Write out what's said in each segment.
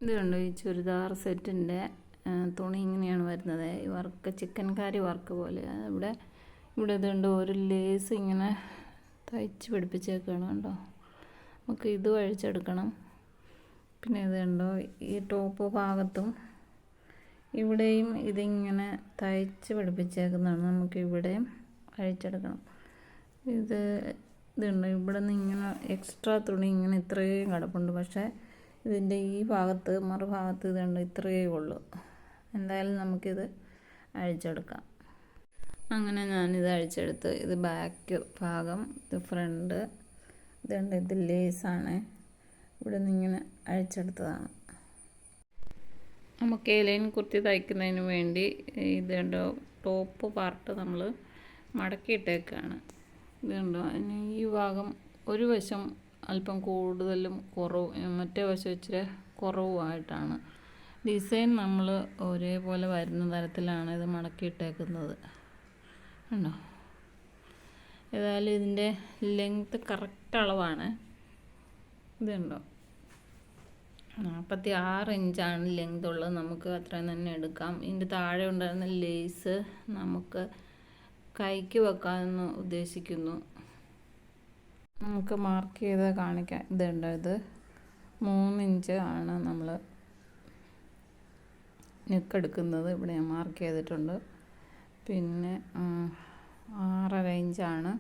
ഇത് കണ്ടോ, ഈ ചുരിദാർ സെറ്റിൻ്റെ തുണി ഇങ്ങനെയാണ് വരുന്നത്. ഈ വർക്ക് ചിക്കൻ കാരി വർക്ക് പോലെ. ഇവിടെ ഇതുണ്ട്, ഒരു ലേസ് ഇങ്ങനെ തയ്ച്ച് പിടിപ്പിച്ചേക്കാണ് കണ്ടോ. നമുക്ക് ഇത് അഴിച്ചെടുക്കണം. പിന്നെ ഇത് കണ്ടോ, ഈ ടോപ്പ് ഭാഗത്തും ഇവിടെയും ഇതിങ്ങനെ തയ്ച്ച് പിടിപ്പിച്ചേക്കുന്നതാണ്. നമുക്ക് ഇവിടെയും അഴിച്ചെടുക്കണം. ഇതുണ്ട്, ഇവിടെ നിന്ന് ഇങ്ങനെ എക്സ്ട്രാ തുണി ഇങ്ങനെ ഇത്രയും കിടപ്പുണ്ട്. പക്ഷേ ഇതിൻ്റെ ഈ ഭാഗത്ത് മറുഭാഗത്ത് ഇതുണ്ട്, ഇത്രയേ ഉള്ളൂ. എന്തായാലും നമുക്കിത് അഴിച്ചെടുക്കാം. അങ്ങനെ ഞാനിത് അഴിച്ചെടുത്ത്. ഇത് ബാക്ക് ഭാഗം, ഇത് ഫ്രണ്ട്. ഇതുണ്ട്, ഇത് ലേസാണ്. ഇവിടെ നിന്ന് ഇങ്ങനെ അഴിച്ചെടുത്തതാണ്. നമുക്ക് ലൈൻ കുർത്തി തയ്ക്കുന്നതിന് വേണ്ടി ഇതുണ്ടോ, ടോപ്പ് പാർട്ട് നമ്മൾ മടക്കിയിട്ടേക്കാണ്. ഇതുണ്ടോ, അതിന് ഈ ഭാഗം ഒരു വശം അല്പം കൂടുതലും മറ്റേ വശം ഇച്ചിരി കുറവുമായിട്ടാണ്. ഡിസൈൻ നമ്മൾ ഒരേപോലെ വരുന്ന തരത്തിലാണ് ഇത് മടക്കിയിട്ടേക്കുന്നത് കണ്ടോ. ഏതായാലും ഇതിൻ്റെ ലെങ്ത്ത് കറക്റ്റ് അളവാണ്. ഇതുണ്ടോ, 46 ഇഞ്ചാണ് ലെങ്ത് ഉള്ളത്. നമുക്ക് അത്രയും തന്നെ എടുക്കാം. ഇതിൻ്റെ താഴെ ഉണ്ടായിരുന്ന ലേസ് നമുക്ക് കൈക്ക് വെക്കാമെന്ന് ഉദ്ദേശിക്കുന്നു. നമുക്ക് മാർക്ക് ചെയ്ത് കാണിക്കാം. ഇതുണ്ട്, ഇത് 3 ഇഞ്ച് ആണ് നമ്മൾ നെക്കെടുക്കുന്നത്. ഇവിടെ ഞാൻ മാർക്ക് ചെയ്തിട്ടുണ്ട്. പിന്നെ 6.5 ഇഞ്ചാണ്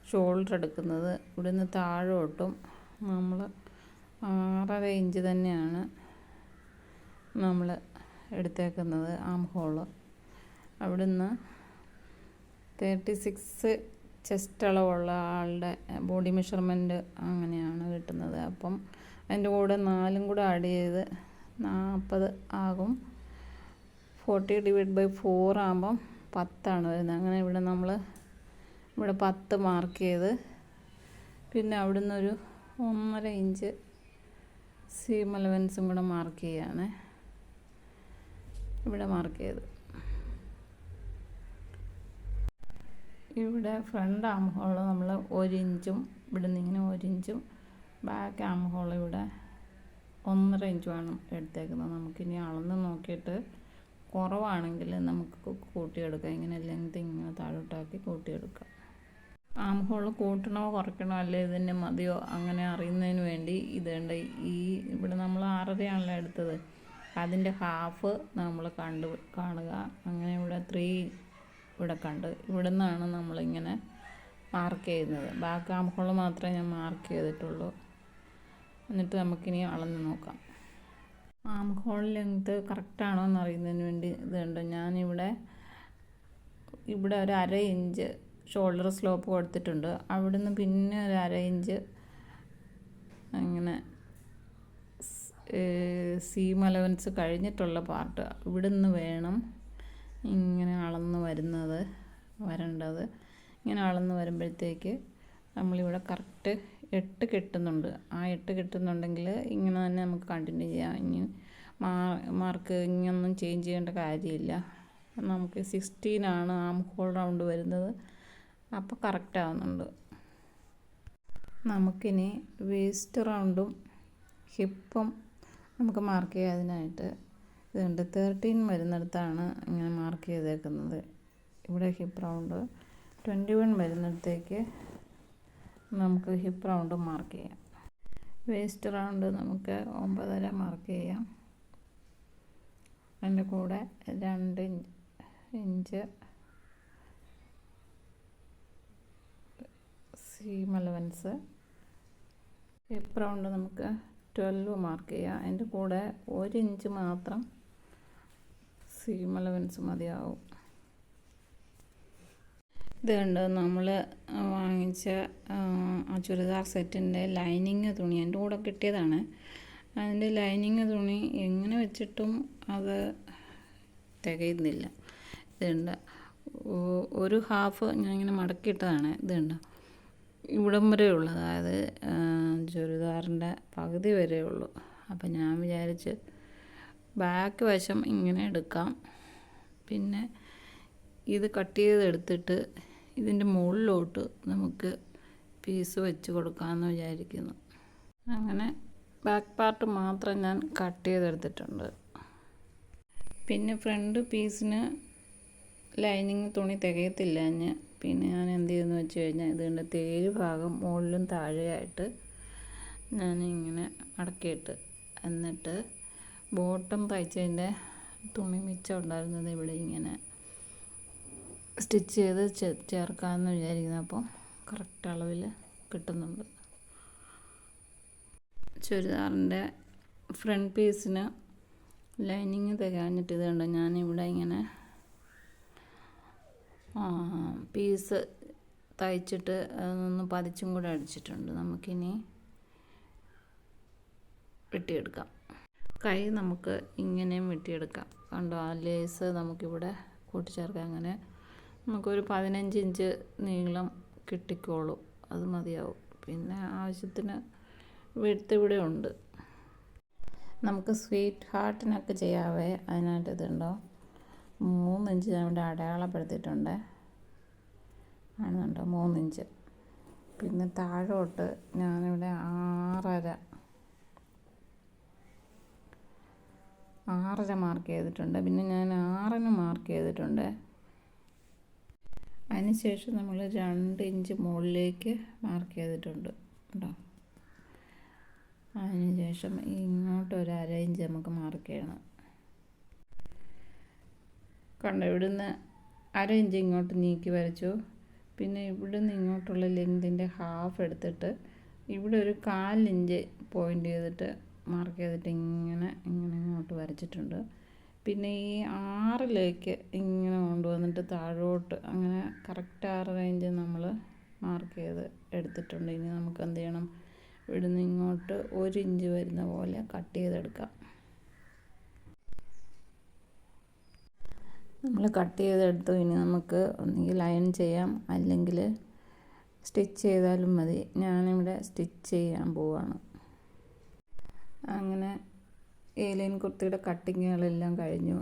ഷോൾഡർ എടുക്കുന്നത്. ഇവിടുന്ന് താഴോട്ടും നമ്മൾ 6.5 ഇഞ്ച് തന്നെയാണ് നമ്മൾ എടുത്തേക്കുന്നത്. ആം ഹോള് അവിടുന്ന് 36 ചെസ്റ്റ് അളവുള്ള ആളുടെ ബോഡി മെഷർമെൻറ്റ് അങ്ങനെയാണ് കിട്ടുന്നത്. അപ്പം അതിൻ്റെ കൂടെ 4 കൂടെ ആഡ് ചെയ്ത് 40 ആകും. 40/4 ആകുമ്പം 10 വരുന്നത്. അങ്ങനെ ഇവിടെ 10 മാർക്ക് ചെയ്ത്, പിന്നെ അവിടുന്ന് ഒരു 1.5 ഇഞ്ച് സീം അലവൻസും കൂടെ മാർക്ക് ചെയ്യാണ്. ഇവിടെ മാർക്ക് ചെയ്ത് ഇവിടെ ഫ്രണ്ട് ആം ഹോള് നമ്മൾ 1 ഇഞ്ചും ഇവിടെ നിന്ന് ഇങ്ങനെ 1 ഇഞ്ചും, ബാക്ക് ആം ഹോൾ ഇവിടെ 1.5 ഇഞ്ചുമാണ് എടുത്തേക്കുന്നത്. നമുക്കിനി അളന്ന് നോക്കിയിട്ട് കുറവാണെങ്കിൽ നമുക്ക് കൂട്ടിയെടുക്കാം. ഇങ്ങനെ ലെങ്ത് ഇങ്ങനെ താഴോട്ടാക്കി കൂട്ടിയെടുക്കാം. ആം ഹോൾ കൂട്ടണോ കുറയ്ക്കണോ അല്ലെ ഇതിൻ്റെ മതിയോ അങ്ങനെ അറിയുന്നതിന് വേണ്ടി ഇതുണ്ട്, ഇവിടെ നമ്മൾ 6.5 എടുത്തത്, അതിൻ്റെ ഹാഫ് നമ്മൾ കാണുക. അങ്ങനെ ഇവിടെ 3 ഇവിടെ കണ്ട് ഇവിടെ നിന്നാണ് നമ്മളിങ്ങനെ മാർക്ക് ചെയ്യുന്നത്. ബാക്ക് ആം ഹോൾ മാത്രമേ ഞാൻ മാർക്ക് ചെയ്തിട്ടുള്ളൂ. എന്നിട്ട് നമുക്കിനി അളന്ന് നോക്കാം. ആം ഹോൾ ലെങ്ത്ത് കറക്റ്റാണോ എന്ന് അറിയുന്നതിന് വേണ്ടി ഇതുണ്ട്, ഞാനിവിടെ ഒരു 1/2 ഇഞ്ച് ഷോൾഡർ സ്ലോപ്പ് കൊടുത്തിട്ടുണ്ട്. അവിടുന്ന് പിന്നെ ഒരു 1/2 ഇഞ്ച് ഇങ്ങനെ സീം അലവൻസ് കഴിഞ്ഞിട്ടുള്ള പാർട്ട് ഇവിടുന്ന് വേണം ഇങ്ങനെ അളന്ന് വരേണ്ടത്. ഇങ്ങനെ അളന്ന് വരുമ്പോഴത്തേക്ക് നമ്മളിവിടെ കറക്റ്റ് 8 കിട്ടുന്നുണ്ട്. ആ 8 കിട്ടുന്നുണ്ടെങ്കിൽ ഇങ്ങനെ തന്നെ നമുക്ക് കണ്ടിന്യൂ ചെയ്യാം. ഇനി മാർക്ക് ഇങ്ങനൊന്നും ചേഞ്ച് ചെയ്യേണ്ട കാര്യമില്ല. നമുക്ക് 16 ആണ് ആം ഹോൾ റൗണ്ട് വരുന്നത്. അപ്പോൾ കറക്റ്റ് ആവുന്നുണ്ട്. നമുക്കിനി വേസ്റ്റ് റൗണ്ടും ഹിപ്പും നമുക്ക് മാർക്ക് ചെയ്യാതിനായിട്ട് ഇതുണ്ട്, 13 വരുന്നിടത്താണ് ഇങ്ങനെ മാർക്ക് ചെയ്തേക്കുന്നത്. ഇവിടെ ഹിപ്പ് റൗണ്ട് 21 വരുന്നിടത്തേക്ക് നമുക്ക് ഹിപ്പ് റൗണ്ട് മാർക്ക് ചെയ്യാം. വേസ്റ്റ് റൗണ്ട് നമുക്ക് 9.5 മാർക്ക് ചെയ്യാം. അതിൻ്റെ കൂടെ 2 inch seam allowance. Hip round നമുക്ക് 12 മാർക്ക് ചെയ്യാം. അതിൻ്റെ കൂടെ 1 ഇഞ്ച് മാത്രം സീം അലവൻസ് മതിയാവും. ഇത് കണ്ട് നമ്മൾ വാങ്ങിച്ച ആ ചുരിദാർ സെറ്റിൻ്റെ ലൈനിങ് തുണി എൻ്റെ കൂടെ കിട്ടിയതാണ്. അതിൻ്റെ ലൈനിങ് തുണി എങ്ങനെ വെച്ചിട്ടും അത് തികയുന്നില്ല. ഇതുണ്ട്, ഒരു ഹാഫ് ഞാനിങ്ങനെ മടക്കിയിട്ടതാണ്. ഇതുണ്ട്, ഇവിടം വരെ ഉള്ളു, അതായത് ചുരിദാറിൻ്റെ പകുതി വരെ ഉള്ളൂ. അപ്പം ഞാൻ വിചാരിച്ച് ബാക്ക് വശം ഇങ്ങനെ എടുക്കാം, പിന്നെ ഇത് കട്ട് ചെയ്തെടുത്തിട്ട് ഇതിൻ്റെ മുകളിലോട്ട് നമുക്ക് പീസ് വെച്ച് കൊടുക്കാമെന്ന് വിചാരിക്കുന്നു. അങ്ങനെ ബാക്ക് പാർട്ട് മാത്രം ഞാൻ കട്ട് ചെയ്തെടുത്തിട്ടുണ്ട്. പിന്നെ ഫ്രണ്ട് പീസിന് ലൈനിങ് തുണി തികയത്തില്ല. പിന്നെ ഞാൻ എന്ത് ചെയ്തെന്ന് വെച്ച് കഴിഞ്ഞാൽ ഇതിൻ്റെ തേര് ഭാഗം മുകളിലും താഴെയായിട്ട് ഞാനിങ്ങനെ മടക്കിയിട്ട്, എന്നിട്ട് ബോട്ടം തയ്ച്ചതിൻ്റെ തുണി മിച്ചം ഉണ്ടായിരുന്നത് ഇവിടെ ഇങ്ങനെ സ്റ്റിച്ച് ചെയ്ത് ചേർക്കാമെന്ന് വിചാരിക്കുന്നത്. അപ്പം കറക്റ്റ് അളവിൽ കിട്ടുന്നുണ്ട്. ചുരിദാറിൻ്റെ ഫ്രണ്ട് പീസിന് ലൈനിങ് തികഞ്ഞിട്ട് ഇത് കണ്ടോ, ഞാനിവിടെ ഇങ്ങനെ പീസ് തയ്ച്ചിട്ട് അതൊന്ന് പതിച്ചും കൂടെ അടിച്ചിട്ടുണ്ട്. നമുക്കിനി വെട്ടിയെടുക്കാം. കൈ നമുക്ക് ഇങ്ങനെയും വെട്ടിയെടുക്കാം. കണ്ടോ, ആ ലേസ് നമുക്കിവിടെ കൂട്ടിച്ചേർക്കാം. അങ്ങനെ നമുക്കൊരു 15 ഇഞ്ച് നീളം കിട്ടിക്കോളും. അത് മതിയാവും. പിന്നെ ആവശ്യത്തിന് വിഡ്ത്ത് ഇവിടെ ഉണ്ട്. നമുക്ക് സ്വീറ്റ് ഹാർട്ടിനൊക്കെ ചെയ്യാവേ. അതിനായിട്ട് ഇതുണ്ടോ 3 ഇഞ്ച് ഞാൻ ഇവിടെ അടയാളപ്പെടുത്തിയിട്ടുണ്ട്. കാണുന്നുണ്ടോ 3 ഇഞ്ച്. പിന്നെ താഴോട്ട് ഞാനിവിടെ 6.5 മാർക്ക് ചെയ്തിട്ടുണ്ട്. പിന്നെ ഞാൻ 6ന് മാർക്ക് ചെയ്തിട്ടുണ്ട്. അതിനുശേഷം നമ്മൾ 2 ഇഞ്ച് മുകളിലേക്ക് മാർക്ക് ചെയ്തിട്ടുണ്ട് കേട്ടോ. അതിനുശേഷം ഇങ്ങോട്ടൊരു 1/2 ഇഞ്ച് നമുക്ക് മാർക്ക് ചെയ്യണം. കണ്ടോ, ഇവിടുന്ന് 1/2 ഇഞ്ച് ഇങ്ങോട്ട് നീക്കി വരച്ചു. പിന്നെ ഇവിടുന്ന് ഇങ്ങോട്ടുള്ള ലെങ്തിൻ്റെ ഹാഫ് എടുത്തിട്ട് ഇവിടെ ഒരു 1/4 ഇഞ്ച് പോയിൻ്റ് ചെയ്തിട്ട് മാർക്ക് ചെയ്തിട്ട് ഇങ്ങനെ ഇങ്ങോട്ട് വരച്ചിട്ടുണ്ട്. പിന്നെ ഈ 6ലേക്ക് ഇങ്ങനെ കൊണ്ടുവന്നിട്ട് താഴോട്ട് അങ്ങനെ കറക്റ്റ് 6 ഇഞ്ച് നമ്മൾ മാർക്ക് ചെയ്ത് എടുത്തിട്ടുണ്ട്. ഇനി നമുക്ക് എന്ത് ചെയ്യണം, ഇവിടുന്ന് ഇങ്ങോട്ട് 1 ഇഞ്ച് വരുന്ന പോലെ കട്ട് ചെയ്തെടുക്കാം. നമ്മൾ കട്ട് ചെയ്തെടുത്തു. ഇനി നമുക്ക് ഒന്നുകിൽ അയൺ ചെയ്യാം, അല്ലെങ്കിൽ സ്റ്റിച്ച് ചെയ്താലും മതി. ഞാനിവിടെ സ്റ്റിച്ച് ചെയ്യാൻ പോവാണ്. അങ്ങനെ ഏലൈൻ കുർത്തിയുടെ കട്ടിങ്ങുകളെല്ലാം കഴിഞ്ഞു.